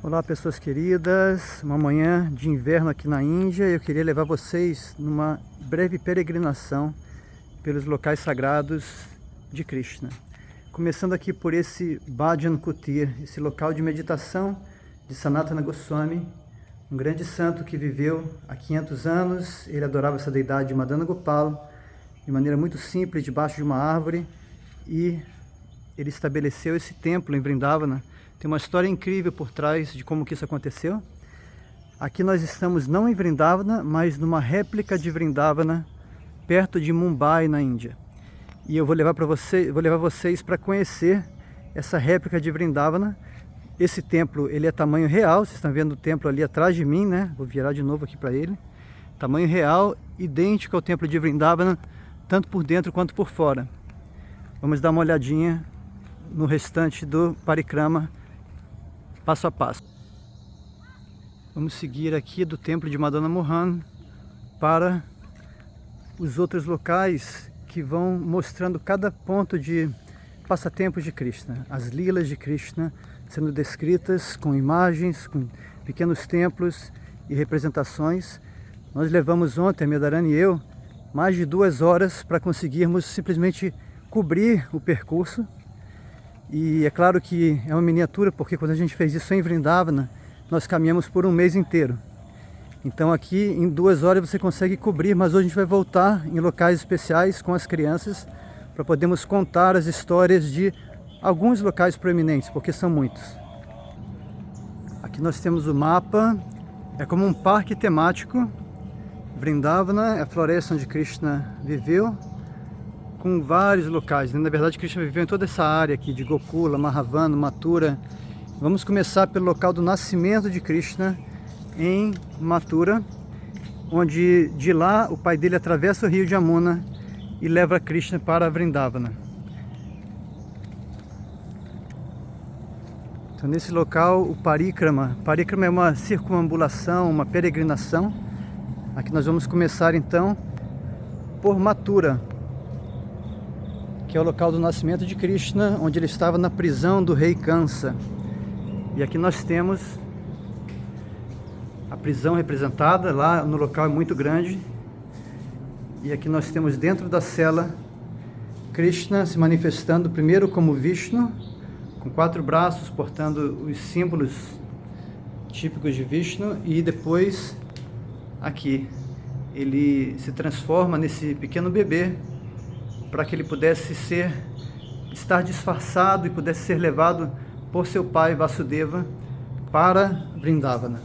Olá pessoas queridas, uma manhã de inverno aqui na Índia. Eu queria levar vocês numa breve peregrinação pelos locais sagrados de Krishna. Começando aqui por esse Bhajan Kutir, esse local de meditação de Sanatana Goswami, um grande santo que viveu há 500 anos. Ele adorava essa deidade de Madana Gopal de maneira muito simples, debaixo de uma árvore, e ele estabeleceu esse templo em Vrindavana. Tem uma história incrível por trás de como que isso aconteceu. Aqui nós estamos não em Vrindavana, mas numa réplica de Vrindavana, perto de Mumbai, na Índia. E eu vou levar vocês para conhecer essa réplica de Vrindavana. Esse templo, ele é tamanho real. Vocês estão vendo o templo ali atrás de mim, né? Vou virar de novo aqui para ele. Tamanho real, idêntico ao templo de Vrindavana, tanto por dentro quanto por fora. Vamos dar uma olhadinha no restante do parikrama, passo a passo. Vamos seguir aqui do templo de Madonna Mohan para os outros locais que vão mostrando cada ponto de passatempo de Krishna. As lilas de Krishna sendo descritas com imagens, com pequenos templos e representações. Nós levamos ontem, a Medharani e eu, mais de 2 horas para conseguirmos simplesmente cobrir o percurso. E é claro que é uma miniatura, porque quando a gente fez isso em Vrindavana, nós caminhamos por um mês inteiro. Então aqui em 2 horas você consegue cobrir, mas hoje a gente vai voltar em locais especiais com as crianças para podermos contar as histórias de alguns locais proeminentes, porque são muitos. Aqui nós temos o mapa, é como um parque temático. Vrindavana é a floresta onde Krishna viveu, com vários locais. Na verdade, Krishna viveu em toda essa área aqui de Gokula, Mahavana, Mathura. Vamos começar pelo local do nascimento de Krishna, em Mathura, onde de lá o pai dele atravessa o rio Jamuna e leva Krishna para Vrindavana. Então, nesse local, o parikrama é uma circunambulação, uma peregrinação. Aqui nós vamos começar então por Mathura, que é o local do nascimento de Krishna, onde ele estava na prisão do rei Kansa. E aqui nós temos a prisão representada, lá no local é muito grande. E aqui nós temos dentro da cela Krishna se manifestando primeiro como Vishnu, com 4 braços, portando os símbolos típicos de Vishnu, e depois aqui ele se transforma nesse pequeno bebê, para que ele pudesse estar disfarçado e pudesse ser levado por seu pai Vasudeva para Vrindavana.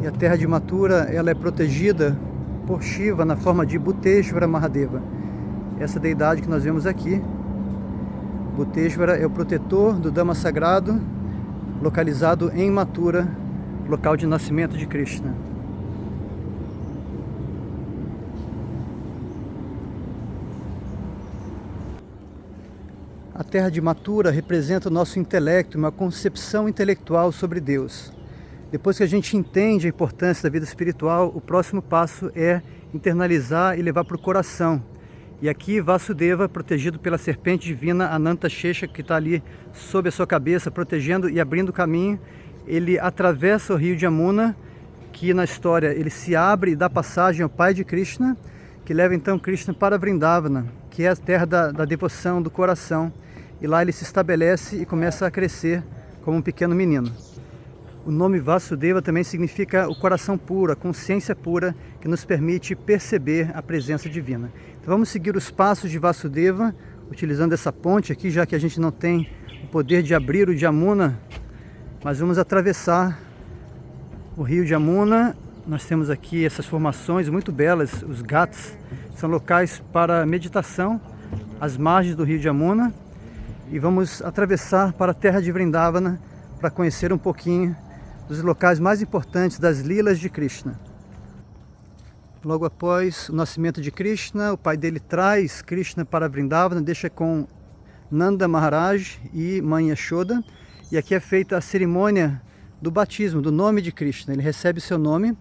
E a terra de Mathura, ela é protegida por Shiva na forma de Bhuteshvara Mahadeva. Essa deidade que nós vemos aqui, Bhuteshvara, é o protetor do Dhamma sagrado, localizado em Mathura, local de nascimento de Krishna. A terra de Mathura representa o nosso intelecto, uma concepção intelectual sobre Deus. Depois que a gente entende a importância da vida espiritual, o próximo passo é internalizar e levar para o coração. E aqui Vasudeva, protegido pela serpente divina Ananta Shesha, que está ali sob a sua cabeça, protegendo e abrindo o caminho, ele atravessa o rio Jamuna, que na história ele se abre e dá passagem ao pai de Krishna, que leva então Krishna para Vrindavana, que é a terra da devoção, do coração. E lá ele se estabelece e começa a crescer como um pequeno menino. O nome Vasudeva também significa o coração puro, a consciência pura, que nos permite perceber a presença divina. Então vamos seguir os passos de Vasudeva, utilizando essa ponte aqui, já que a gente não tem o poder de abrir o Jamuna, mas vamos atravessar o rio Jamuna. Nós temos aqui essas formações muito belas, os ghats, são locais para meditação, às margens do rio Jamuna. E vamos atravessar para a terra de Vrindavana para conhecer um pouquinho dos locais mais importantes das lilas de Krishna. Logo após o nascimento de Krishna, o pai dele traz Krishna para Vrindavana, deixa com Nanda Maharaj e mãe Yashoda, e aqui é feita a cerimônia do batismo, do nome de Krishna. Ele recebe seu nome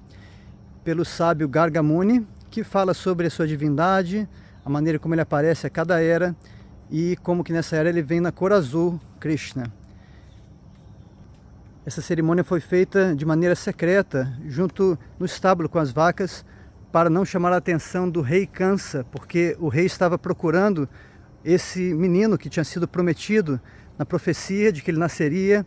pelo sábio Garga Muni, que fala sobre a sua divindade, a maneira como ele aparece a cada era, e como que nessa era ele vem na cor azul, Krishna. Essa cerimônia foi feita de maneira secreta, junto no estábulo com as vacas, para não chamar a atenção do rei Kansa, porque o rei estava procurando esse menino que tinha sido prometido na profecia de que ele nasceria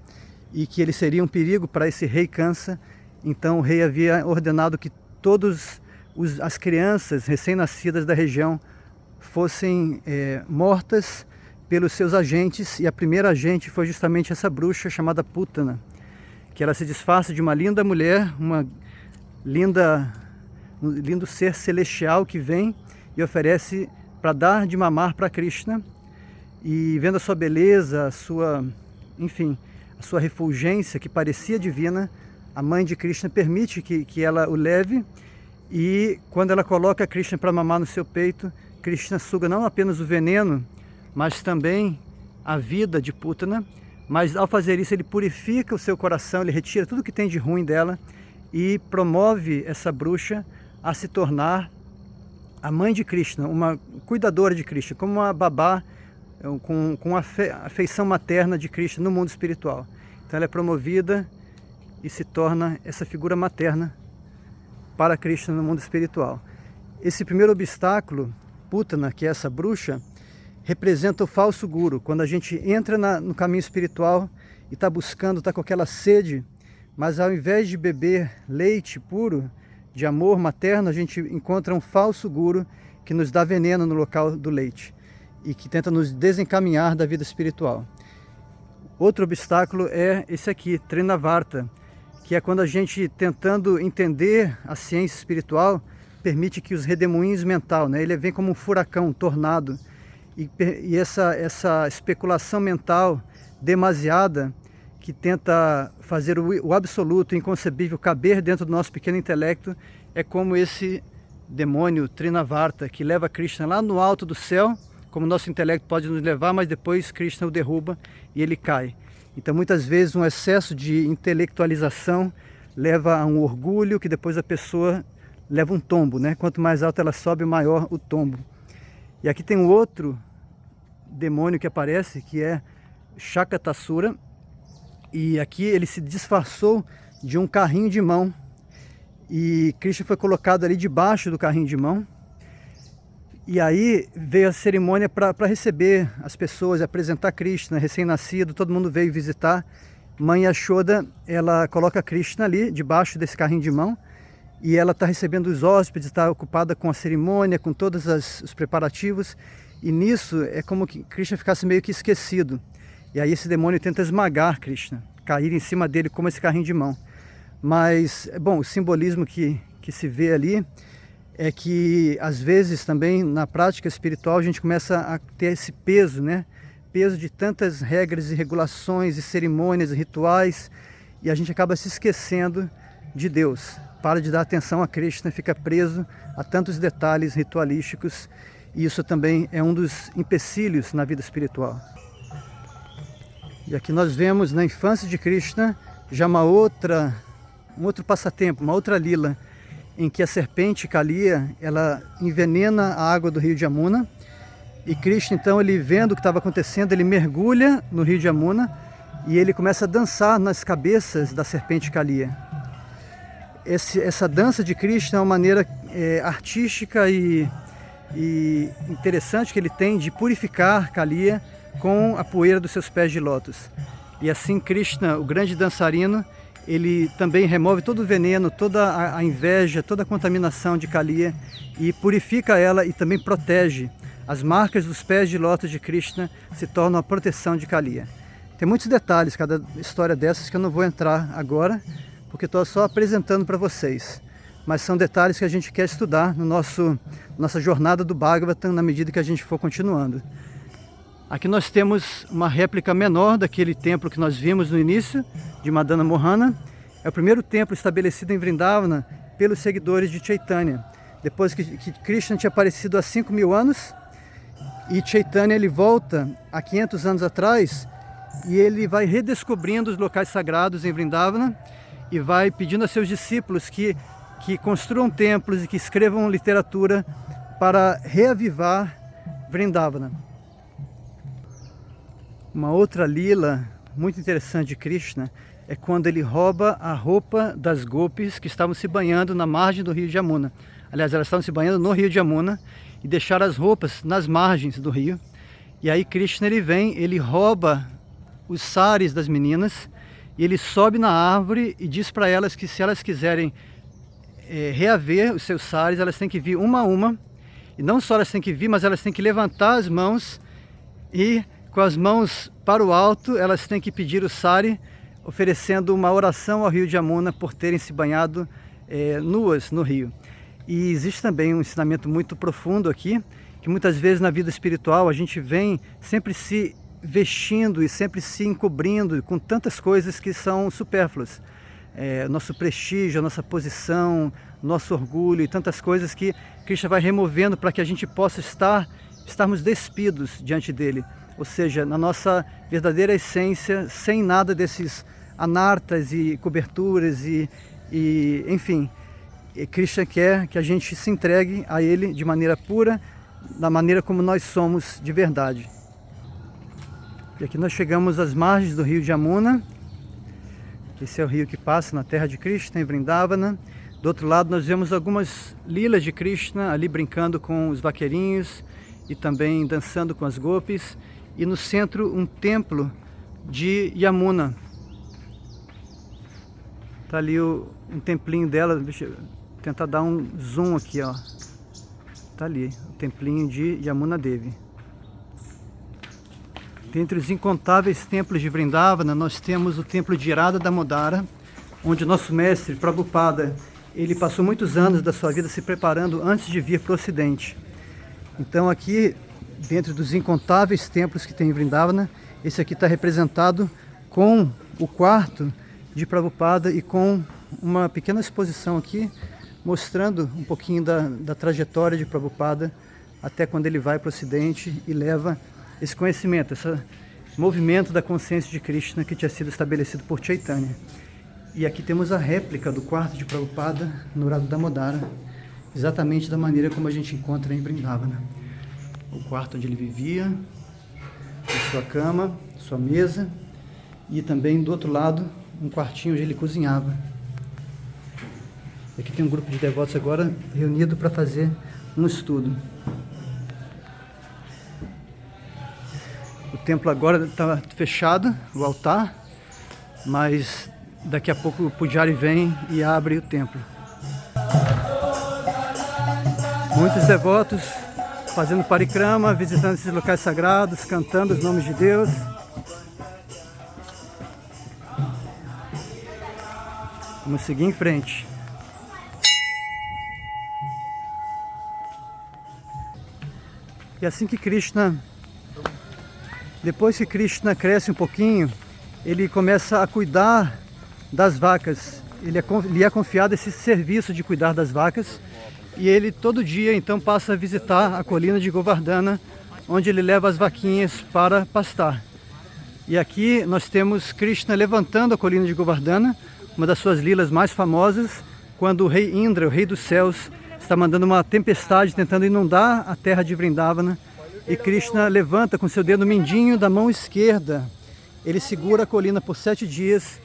e que ele seria um perigo para esse rei Kansa. Então o rei havia ordenado que todas as crianças recém-nascidas da região fossem mortas pelos seus agentes, e a primeira agente foi justamente essa bruxa chamada Putana, que ela se disfarça de uma linda mulher, um lindo ser celestial que vem e oferece para dar de mamar para Krishna, e vendo a sua beleza, a sua refulgência que parecia divina, a mãe de Krishna permite que ela o leve, e quando ela coloca Krishna para mamar no seu peito, Krishna suga não apenas o veneno, mas também a vida de Putana. Mas ao fazer isso ele purifica o seu coração, ele retira tudo que tem de ruim dela e promove essa bruxa a se tornar a mãe de Krishna, uma cuidadora de Krishna, como uma babá com a afeição materna de Krishna no mundo espiritual. Então ela é promovida e se torna essa figura materna para Krishna no mundo espiritual. Esse primeiro obstáculo, Putana, que é essa bruxa, representa o falso guru. Quando a gente entra no caminho espiritual e está buscando, está com aquela sede, mas ao invés de beber leite puro de amor materno, a gente encontra um falso guru que nos dá veneno no local do leite e que tenta nos desencaminhar da vida espiritual. Outro obstáculo é esse aqui, Trinavarta, que é quando a gente, tentando entender a ciência espiritual, permite que os redemoinhos mental, né, ele vem como um furacão, um tornado, e essa especulação mental demasiada que tenta fazer o absoluto, o inconcebível caber dentro do nosso pequeno intelecto, é como esse demônio Trinavarta, que leva Krishna lá no alto do céu, como o nosso intelecto pode nos levar, mas depois Krishna o derruba e ele cai. Então muitas vezes um excesso de intelectualização leva a um orgulho que depois a pessoa leva um tombo, né? Quanto mais alto ela sobe, maior o tombo. E aqui tem um outro demônio que aparece, que é Shakatasura, e aqui ele se disfarçou de um carrinho de mão, e Krishna foi colocado ali debaixo do carrinho de mão, e aí veio a cerimônia para receber as pessoas, apresentar Krishna, recém-nascido, todo mundo veio visitar. Mãe Yashoda, ela coloca Krishna ali debaixo desse carrinho de mão, e ela está recebendo os hóspedes, está ocupada com a cerimônia, com todos os preparativos, e nisso é como que Krishna ficasse meio que esquecido. E aí esse demônio tenta esmagar Krishna, cair em cima dele como esse carrinho de mão. Mas, bom, o simbolismo que se vê ali é que, às vezes, também na prática espiritual, a gente começa a ter esse peso, né? Peso de tantas regras e regulações e cerimônias e rituais, e a gente acaba se esquecendo de Deus. Para de dar atenção a Krishna, fica preso a tantos detalhes ritualísticos, e isso também é um dos empecilhos na vida espiritual. E aqui nós vemos na infância de Krishna já um outro passatempo, uma outra lila, em que a serpente Kaliya, ela envenena a água do rio de Yamuna, e Krishna, então, ele vendo o que estava acontecendo, ele mergulha no rio de Yamuna e ele começa a dançar nas cabeças da serpente Kaliya. Essa dança de Krishna é uma maneira artística e interessante que ele tem de purificar Kaliya com a poeira dos seus pés de lótus. E assim Krishna, o grande dançarino, ele também remove todo o veneno, toda a inveja, toda a contaminação de Kaliya e purifica ela e também protege. As marcas dos pés de lótus de Krishna se tornam a proteção de Kaliya. Tem muitos detalhes, cada história dessas, que eu não vou entrar agora, porque estou só apresentando para vocês. Mas são detalhes que a gente quer estudar no nossa jornada do Bhagavatam, na medida que a gente for continuando. Aqui nós temos uma réplica menor daquele templo que nós vimos no início, de Madana Mohana. É o primeiro templo estabelecido em Vrindavana pelos seguidores de Chaitanya. Depois que Krishna tinha aparecido há 5.000 anos, e Chaitanya ele volta há 500 anos atrás, e ele vai redescobrindo os locais sagrados em Vrindavana, e vai pedindo a seus discípulos que construam templos e que escrevam literatura para reavivar Vrindavana. Uma outra lila muito interessante de Krishna é quando ele rouba a roupa das gopis que estavam se banhando na margem do rio de Yamuna. Aliás, elas estavam se banhando no rio de Yamuna e deixaram as roupas nas margens do rio. E aí Krishna ele vem, ele rouba os saris das meninas e ele sobe na árvore e diz para elas que se elas quiserem reaver os seus saris, elas têm que vir uma a uma. E não só elas têm que vir, mas elas têm que levantar as mãos e com as mãos para o alto, elas têm que pedir o sari, oferecendo uma oração ao rio de Yamuna por terem se banhado nuas no rio. E existe também um ensinamento muito profundo aqui, que muitas vezes na vida espiritual a gente vem sempre se vestindo e sempre se encobrindo com tantas coisas que são supérfluas. Nosso prestígio, a nossa posição, nosso orgulho e tantas coisas que Krishna vai removendo para que a gente possa estarmos despidos diante dele. Ou seja, na nossa verdadeira essência, sem nada desses anartas e coberturas enfim. Krishna quer que a gente se entregue a ele de maneira pura, da maneira como nós somos de verdade. E aqui nós chegamos às margens do rio de Yamuna. Esse é o rio que passa na terra de Krishna, em Vrindavana. Do outro lado nós vemos algumas lilas de Krishna ali brincando com os vaqueirinhos e também dançando com as gopis. E no centro um templo de Yamuna. Está ali um templinho dela, deixa eu tentar dar um zoom aqui, ó. Está ali, o templinho de Yamuna Devi. Dentre os incontáveis templos de Vrindavana, nós temos o templo de Radha Damodara, onde o nosso mestre Prabhupada, ele passou muitos anos da sua vida se preparando antes de vir para o Ocidente. Então aqui, dentro dos incontáveis templos que tem em Vrindavana, esse aqui está representado com o quarto de Prabhupada e com uma pequena exposição aqui, mostrando um pouquinho da trajetória de Prabhupada até quando ele vai para o Ocidente e leva esse conhecimento, esse movimento da consciência de Krishna que tinha sido estabelecido por Chaitanya. E aqui temos a réplica do quarto de Prabhupada no Radha Damodara, exatamente da maneira como a gente encontra em Vrindavana. O quarto onde ele vivia, a sua cama, sua mesa e também do outro lado um quartinho onde ele cozinhava. E aqui tem um grupo de devotos agora reunido para fazer um estudo. O templo agora está fechado, o altar, mas daqui a pouco o Pujari vem e abre o templo. Muitos devotos fazendo parikrama, visitando esses locais sagrados, cantando os nomes de Deus. Vamos seguir em frente. E assim que Krishna, depois que Krishna cresce um pouquinho, ele começa a cuidar das vacas. Lhe é confiado esse serviço de cuidar das vacas. E ele todo dia então passa a visitar a colina de Govardhana, onde ele leva as vaquinhas para pastar. E aqui nós temos Krishna levantando a colina de Govardhana, uma das suas lilas mais famosas, quando o rei Indra, o rei dos céus, está mandando uma tempestade tentando inundar a terra de Vrindavana. E Krishna levanta com seu dedo mindinho da mão esquerda. Ele segura a colina por 7 dias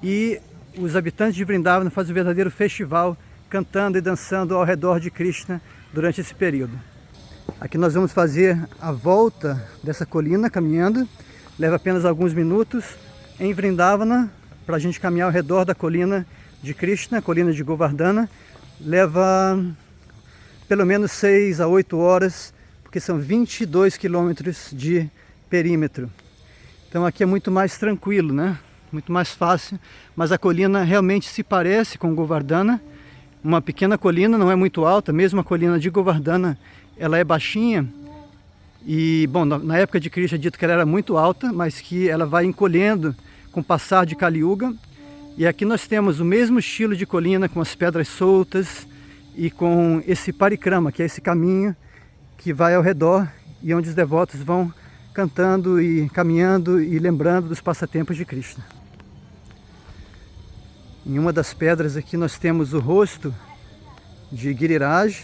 e os habitantes de Vrindavana fazem um verdadeiro festival, cantando e dançando ao redor de Krishna durante esse período. Aqui nós vamos fazer a volta dessa colina caminhando, leva apenas alguns minutos. Em Vrindavana, para a gente caminhar ao redor da colina de Krishna, colina de Govardhana, leva pelo menos 6 a 8 horas, porque são 22 quilômetros de perímetro. Então aqui é muito mais tranquilo, né? Muito mais fácil, mas a colina realmente se parece com Govardhana. Uma pequena colina, não é muito alta, mesmo a colina de Govardhana, ela é baixinha. E, bom, na época de Krishna é dito que ela era muito alta, mas que ela vai encolhendo com o passar de Kali Yuga. E aqui nós temos o mesmo estilo de colina, com as pedras soltas e com esse parikrama, que é esse caminho que vai ao redor e onde os devotos vão cantando e caminhando e lembrando dos passatempos de Krishna. Em uma das pedras aqui nós temos o rosto de Giriraj.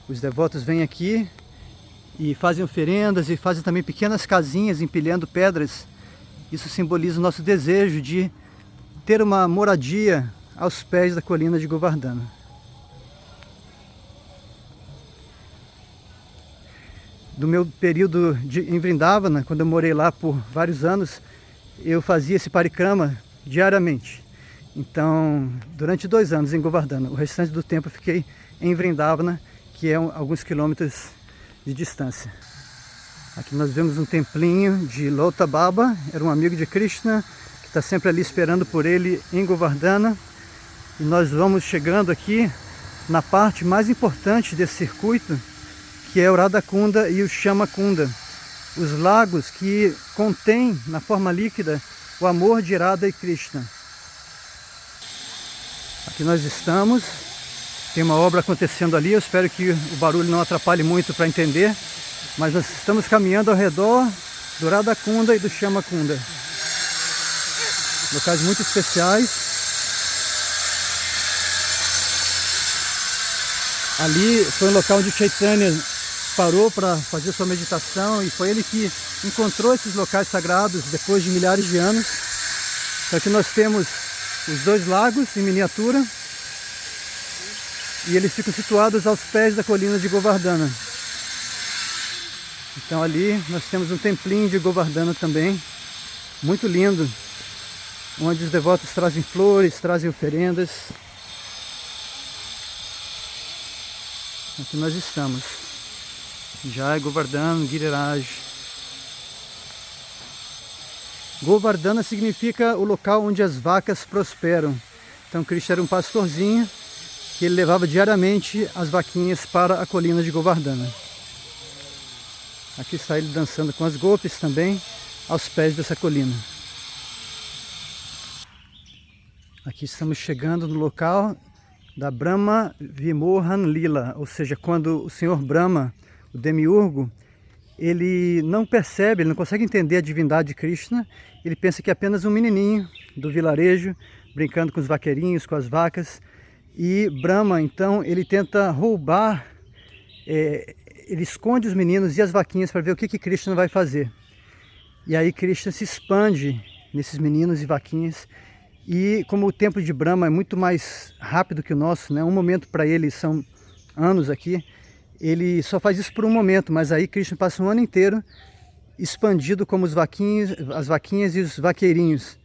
Os devotos vêm aqui e fazem oferendas e fazem também pequenas casinhas empilhando pedras Isso simboliza o nosso desejo de ter uma moradia aos pés da colina de Govardhana. Do meu período em Vrindavana, quando eu morei lá por vários anos, eu fazia esse parikrama diariamente. Então, durante 2 anos em Govardhana, o restante do tempo eu fiquei em Vrindavana, que é alguns quilômetros de distância. Aqui nós vemos um templinho de Lota Baba, era um amigo de Krishna, que está sempre ali esperando por ele em Govardhana. E nós vamos chegando aqui na parte mais importante desse circuito, que é o Radhakunda e o Shyamakunda, os lagos que contêm na forma líquida o amor de Radha e Krishna. Aqui nós estamos, tem uma obra acontecendo ali, eu espero que o barulho não atrapalhe muito para entender, mas nós estamos caminhando ao redor do Radhakunda e do Shyamakunda. Locais muito especiais. Ali foi um local onde Chaitanya parou para fazer sua meditação e foi ele que encontrou esses locais sagrados depois de milhares de anos. Então aqui nós temos os 2 lagos em miniatura e eles ficam situados aos pés da colina de Govardhana. Então ali nós temos um templinho de Govardhana também, muito lindo, onde os devotos trazem flores, trazem oferendas. Aqui nós estamos. Jai Govardhana Giriraj. Govardhana significa o local onde as vacas prosperam. Então Krishna era um pastorzinho que ele levava diariamente as vaquinhas para a colina de Govardhana. Aqui está ele dançando com as gopis também, aos pés dessa colina. Aqui estamos chegando no local da Brahma Vimohan Lila, ou seja, quando o Senhor Brahma, o demiurgo, ele não percebe, ele não consegue entender a divindade de Krishna, ele pensa que é apenas um menininho do vilarejo, brincando com os vaqueirinhos, com as vacas, e Brahma, então, ele tenta roubar, ele esconde os meninos e as vaquinhas para ver o que Krishna vai fazer. E aí Krishna se expande nesses meninos e vaquinhas, e como o tempo de Brahma é muito mais rápido que o nosso, né? Um momento para ele são anos aqui, ele só faz isso por um momento, mas aí Krishna passa um ano inteiro expandido como as vaquinhas e os vaqueirinhos.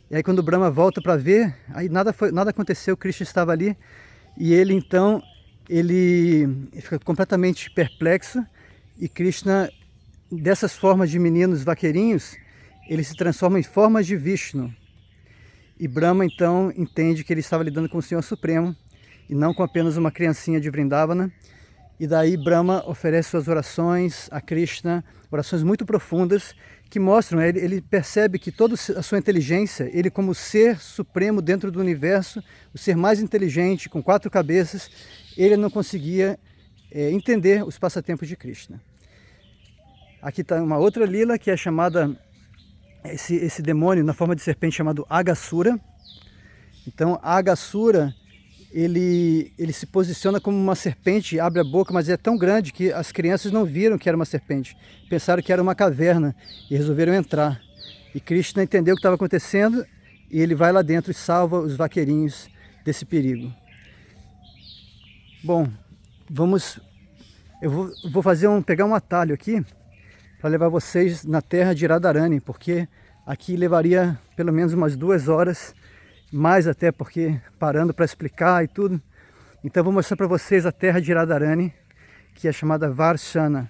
E aí quando Brahma volta para ver, aí nada aconteceu, Krishna estava ali, e ele então, ele fica completamente perplexo, e Krishna, dessas formas de meninos vaqueirinhos, ele se transforma em formas de Vishnu. E Brahma então entende que ele estava lidando com o Senhor Supremo e não com apenas uma criancinha de Vrindavana. E daí Brahma oferece suas orações a Krishna, orações muito profundas que mostram, ele percebe que toda a sua inteligência, ele como ser supremo dentro do universo, o ser mais inteligente, com 4 cabeças, ele não conseguia entender os passatempos de Krishna. Aqui está uma outra lila que é chamada, esse demônio na forma de serpente chamado Aghasura. Então Aghasura, ele se posiciona como uma serpente, abre a boca, mas é tão grande que as crianças não viram que era uma serpente, pensaram que era uma caverna e resolveram entrar. E Krishna entendeu o que estava acontecendo e ele vai lá dentro e salva os vaqueirinhos desse perigo. Bom, eu vou pegar um atalho aqui para levar vocês na terra de Radharani, porque aqui levaria pelo menos umas 2 horas, mais até porque parando para explicar e tudo. Então vou mostrar para vocês a terra de Radharani, que é chamada Varshana.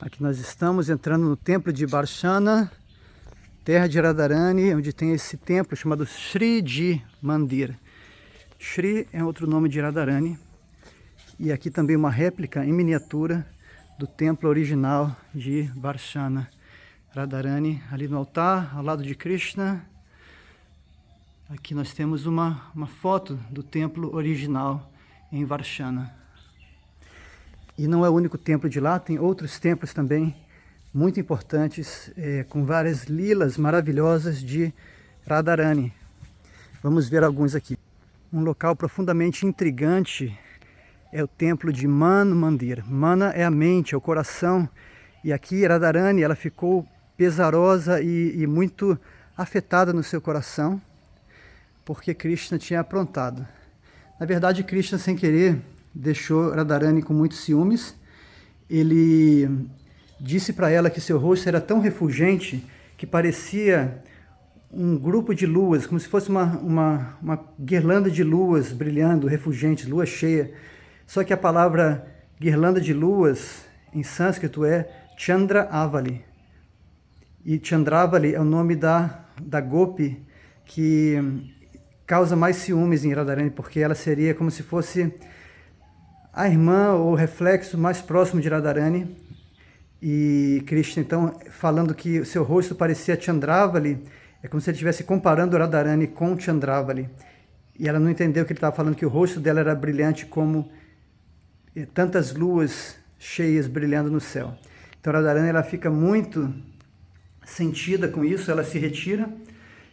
Aqui nós estamos entrando no templo de Varshana, terra de Radharani, onde tem esse templo chamado Shriji Mandir. Shri é outro nome de Radharani. E aqui também uma réplica em miniatura do templo original de Varshana. Radharani ali no altar, ao lado de Krishna. Aqui nós temos uma foto do templo original em Varshana. E não é o único templo de lá, tem outros templos também muito importantes, com várias lilas maravilhosas de Radharani. Vamos ver alguns aqui. Um local profundamente intrigante é o templo de Man Mandir. Mana é a mente, é o coração. E aqui Radharani, ela ficou pesarosa e muito afetada no seu coração, porque Krishna tinha aprontado. Na verdade, Krishna, sem querer, deixou Radharani com muitos ciúmes. Ele disse para ela que seu rosto era tão refulgente que parecia um grupo de luas, como se fosse uma guirlanda de luas brilhando, refulgentes, lua cheia. Só que a palavra guirlanda de luas, em sânscrito, é Chandra Avali. E Chandravali é o nome da Gopi que causa mais ciúmes em Radharani, porque ela seria como se fosse a irmã ou o reflexo mais próximo de Radharani. E Krishna, então, falando que o seu rosto parecia Chandravali, é como se ele estivesse comparando Radharani com Chandravali. E ela não entendeu que ele estava falando que o rosto dela era brilhante como tantas luas cheias brilhando no céu. Então Radharani, ela fica muito sentida com isso, ela se retira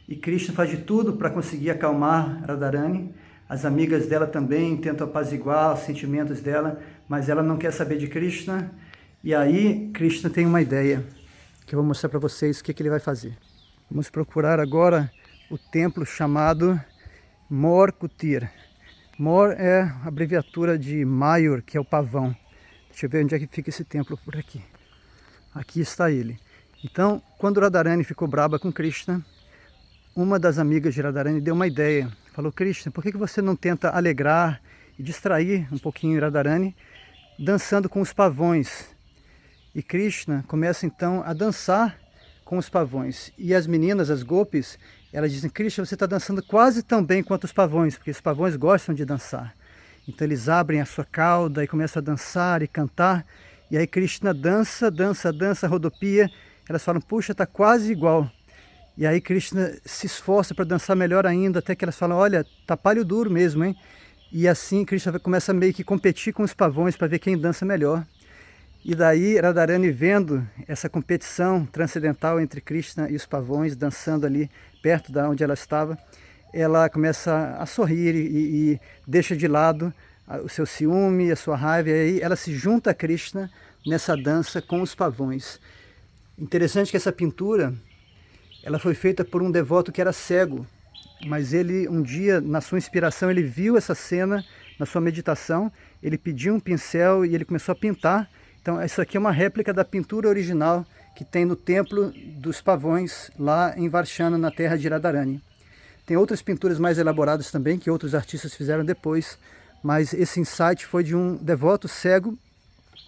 e Krishna faz de tudo para conseguir acalmar Radharani. As amigas dela também tentam apaziguar os sentimentos dela, mas ela não quer saber de Krishna. E aí Krishna tem uma ideia, que eu vou mostrar para vocês o que ele vai fazer. Vamos procurar agora o templo chamado Mor Kutir. Mor é a abreviatura de Mayur, que é o pavão. Deixa eu ver onde é que fica esse templo por aqui. Aqui está ele. Então, quando Radharani ficou braba com Krishna, uma das amigas de Radharani deu uma ideia. Falou: Krishna, por que você não tenta alegrar e distrair um pouquinho Radharani dançando com os pavões? E Krishna começa então a dançar com os pavões. E as meninas, as gopis, elas dizem: Krishna, você está dançando quase tão bem quanto os pavões, porque os pavões gostam de dançar. Então eles abrem a sua cauda e começam a dançar e cantar. E aí Krishna dança, dança, dança, rodopia. Elas falam: puxa, está quase igual. E aí Krishna se esforça para dançar melhor ainda, até que elas falam: olha, tá palho duro mesmo, hein? E assim Krishna começa a meio que competir com os pavões para ver quem dança melhor. E daí Radharani, vendo essa competição transcendental entre Krishna e os pavões, dançando ali perto de onde ela estava, ela começa a sorrir e deixa de lado o seu ciúme, a sua raiva, e aí ela se junta a Krishna nessa dança com os pavões. Interessante que essa pintura, ela foi feita por um devoto que era cego, mas ele um dia, na sua inspiração, ele viu essa cena na sua meditação, ele pediu um pincel e ele começou a pintar. Então isso aqui é uma réplica da pintura original que tem no Templo dos Pavões, lá em Varshana, na terra de Radharani. Tem outras pinturas mais elaboradas também, que outros artistas fizeram depois, mas esse insight foi de um devoto cego,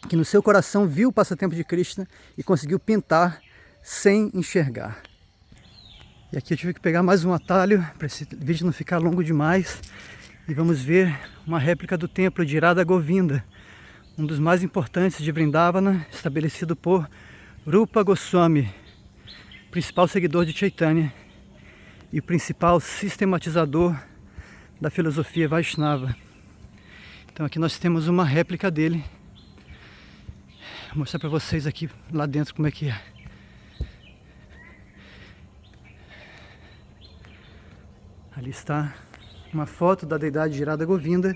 que no seu coração viu o passatempo de Krishna e conseguiu pintar sem enxergar. E aqui eu tive que pegar mais um atalho, para esse vídeo não ficar longo demais, e vamos ver uma réplica do templo de Radha Govinda, um dos mais importantes de Vrindavana, estabelecido por Rupa Goswami, principal seguidor de Chaitanya e principal sistematizador da filosofia Vaishnava. Então aqui nós temos uma réplica dele. Vou mostrar para vocês aqui lá dentro como é que é. Ali está uma foto da deidade de Radha Govinda,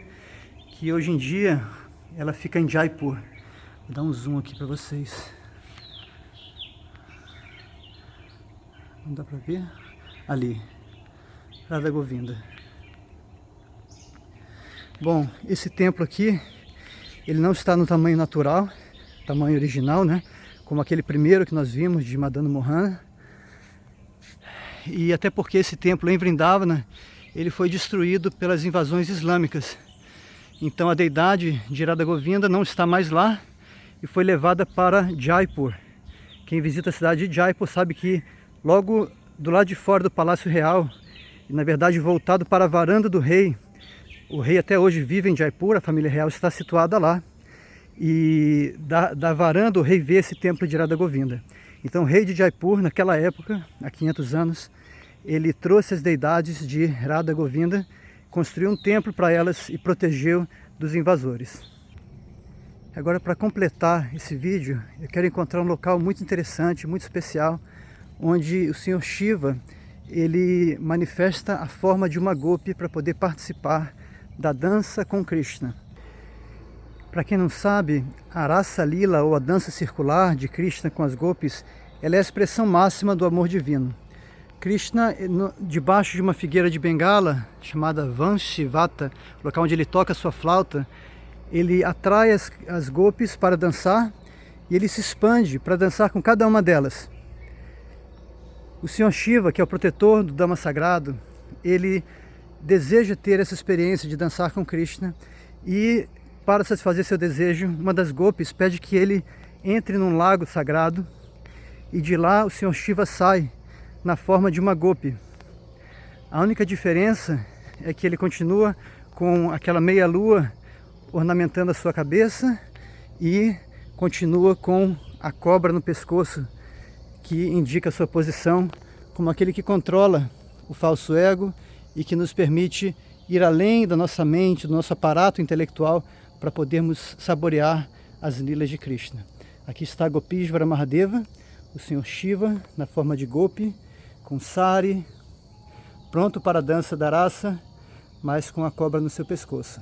que hoje em dia ela fica em Jaipur. Vou dar um zoom aqui para vocês. Não dá para ver? Ali, Radha Govinda. Bom, esse templo aqui, ele não está no tamanho natural, tamanho original, né? Como aquele primeiro que nós vimos de Madana Mohana. E até porque esse templo em Vrindavana, ele foi destruído pelas invasões islâmicas. Então a deidade de Radha Govinda não está mais lá e foi levada para Jaipur. Quem visita a cidade de Jaipur sabe que logo do lado de fora do Palácio Real, e na verdade voltado para a varanda do rei, o rei até hoje vive em Jaipur, a família real está situada lá, e da varanda o rei vê esse templo de Radha Govinda. Então o rei de Jaipur, naquela época, há 500 anos, ele trouxe as deidades de Radha Govinda, construiu um templo para elas e protegeu dos invasores. Agora, para completar esse vídeo, eu quero encontrar um local muito interessante, muito especial, onde o Senhor Shiva, ele manifesta a forma de uma gopi para poder participar da dança com Krishna. Para quem não sabe, a Rasa Lila, ou a dança circular de Krishna com as gopis, ela é a expressão máxima do amor divino. Krishna, debaixo de uma figueira de Bengala, chamada Vanshivata, local onde ele toca a sua flauta, ele atrai as gopis para dançar e ele se expande para dançar com cada uma delas. O Senhor Shiva, que é o protetor do Dhamma sagrado, ele deseja ter essa experiência de dançar com Krishna e, para satisfazer seu desejo, uma das gopis pede que ele entre num lago sagrado e de lá o Senhor Shiva sai na forma de uma gopi. A única diferença é que ele continua com aquela meia-lua ornamentando a sua cabeça e continua com a cobra no pescoço, que indica a sua posição como aquele que controla o falso ego e que nos permite ir além da nossa mente, do nosso aparato intelectual, para podermos saborear as lilas de Krishna. Aqui está Gopishvara Mahadeva, o Senhor Shiva, na forma de Gopi, com sari, pronto para a dança da raça, mas com a cobra no seu pescoço.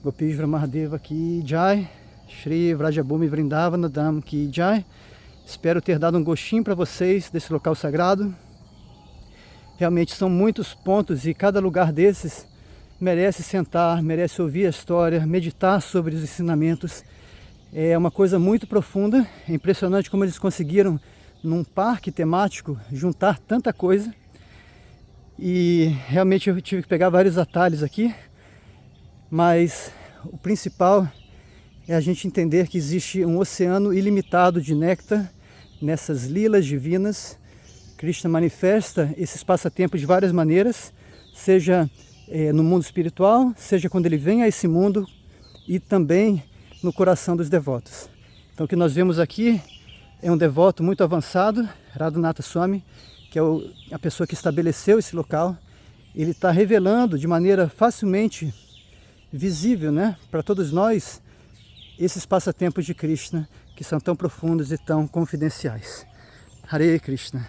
Gopishvara Mahadeva Ki Jai, Shri Vrajabhumi Vrindavana Dham Ki Jai. Espero ter dado um gostinho para vocês desse local sagrado. Realmente são muitos pontos e cada lugar desses merece sentar, merece ouvir a história, meditar sobre os ensinamentos. É uma coisa muito profunda, é impressionante como eles conseguiram, num parque temático, juntar tanta coisa. E realmente eu tive que pegar vários atalhos aqui, mas o principal é a gente entender que existe um oceano ilimitado de néctar nessas lilas divinas. Krishna manifesta esses passatempos de várias maneiras, seja no mundo espiritual, seja quando ele vem a esse mundo e também no coração dos devotos. Então o que nós vemos aqui é um devoto muito avançado, Radhanatha Swami, que é a pessoa que estabeleceu esse local. Ele está revelando de maneira facilmente visível, né, para todos nós, esses passatempos de Krishna, que são tão profundos e tão confidenciais. Hare Krishna.